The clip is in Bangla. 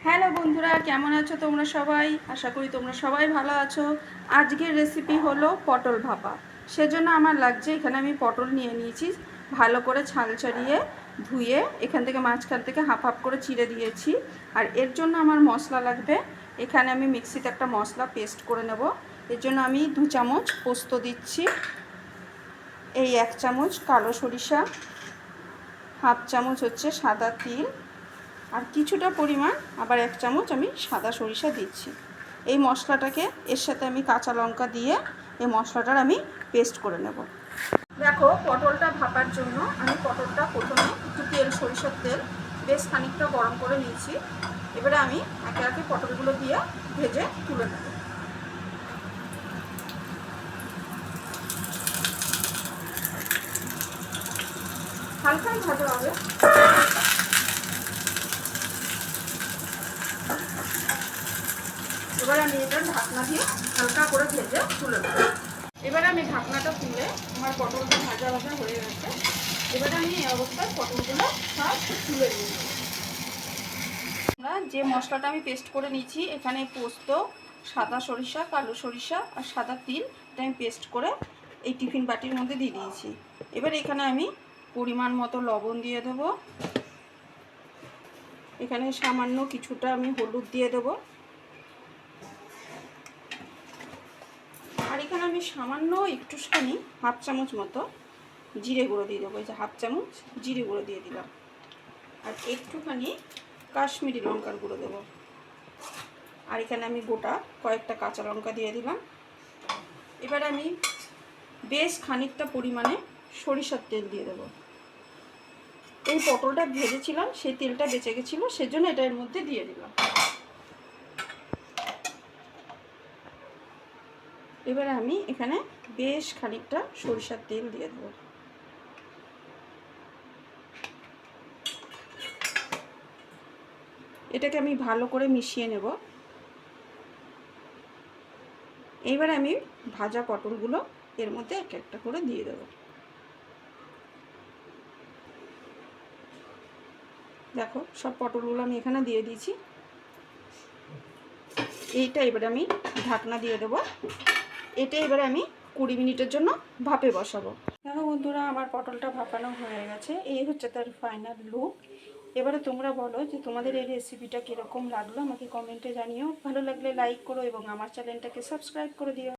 হ্যালো বন্ধুরা, কেমন আছো তোমরা সবাই? আশা করি তোমরা সবাই ভালো আছো। আজকের রেসিপি হলো পটল ভাপা। সেজন্য আমার লাগছে, এখানে আমি পটল নিয়ে নিয়েছি, ভালো করে ছাল ছাড়িয়ে ধুয়ে এখান থেকে মাঝখান থেকে হাফ হাফ করে চিড়ে দিয়েছি। আর এর জন্য আমার মশলা লাগবে, এখানে আমি মিক্সিতে একটা মশলা পেস্ট করে নেব। এর জন্য আমি 2 চামচ পোস্ত দিচ্ছি, এই 1 চামচ কালো সরিষা, হাফ চামচ হচ্ছে সাদা তিল, আর কিছুটা পরিমাণ আবার 1 চামচ আমি সাদা সরিষা দিচ্ছি। এই মশলাটাকে এর সাথে আমি কাঁচা লঙ্কা দিয়ে এই মশলাটার আমি পেস্ট করে নেব। দেখো, পটলটা ভাপার জন্য আমি পটলটা প্রথমে একটু তেল, সরিষার তেল বেশ খানিকটা গরম করে নিয়েছি। এবারে আমি একে একে পটলগুলো দিয়ে ভেজে তুলে নেব। হালকা ভাজা হবে। এবার আমি এটা ঢাকনা দিয়ে হালকা করে ভেজে তুলে নেব। এবারে আমি ঢাকনাটা তুলে, আমার পটলটা ভাজা ভাজা হয়ে গেছে। এবারে আমি এই অবস্থায় পটলগুলো সব তুলে নিয়ে নেব। আমরা যে মশলাটা আমি পেস্ট করে নিয়েছি, এখানে পোস্ত, সাদা সরিষা, কালো সরিষা আর সাদা তিল, এটা আমি পেস্ট করে এই টিফিন বাটির মধ্যে দিয়ে দিয়েছি। এবার এখানে আমি পরিমাণ মতো লবণ দিয়ে দেবো। এখানে সামান্য কিছুটা আমি হলুদ দিয়ে দেবো। আর এখানে আমি সামান্য একটুখানি হাফ চামচ মতো জিরে গুঁড়ো দিয়ে দেবো। এই যে হাফ চামচ জিরে গুঁড়ো দিয়ে দিলাম। আর একটুখানি কাশ্মীরি লঙ্কার গুঁড়ো দেবো। আর এখানে আমি গোটা কয়েকটা কাঁচা লঙ্কা দিয়ে দিলাম। এবার আমি বেশ খানিকটা পরিমাণে সরিষার তেল দিয়ে দেবো। এই পটলটা ভেজেছিলাম, সেই তেলটা বেঁচে গেছিলো, সেজন্য এটা এর মধ্যে দিয়ে দিলাম। এবারে আমি এখানে বেশ খানিকটা সরিষার তেল দিয়ে দেবো। এটাকে আমি ভালো করে মিশিয়ে নেব। এইবার আমি ভাজা পটলগুলো এর মধ্যে এক একটা করে দিয়ে দেবো। দেখো, সব পটলগুলো আমি এখানে দিয়ে দিয়েছি। এইটা এবারে আমি ঢাকনা দিয়ে দেবো। এটা এবারে আমি 20 মিনিটের জন্য ভাপে বসাবো। দেখো বন্ধুরা, আমার পটলটা ভাপানো হয়ে গেছে। এই হচ্ছে তার ফাইনাল লুক। এবারে তোমরা বলো যে তোমাদের এই রেসিপিটা কীরকম লাগলো, আমাকে কমেন্টে জানিও। ভালো লাগলে লাইক করো এবং আমার চ্যানেলটাকে সাবস্ক্রাইব করে দিও।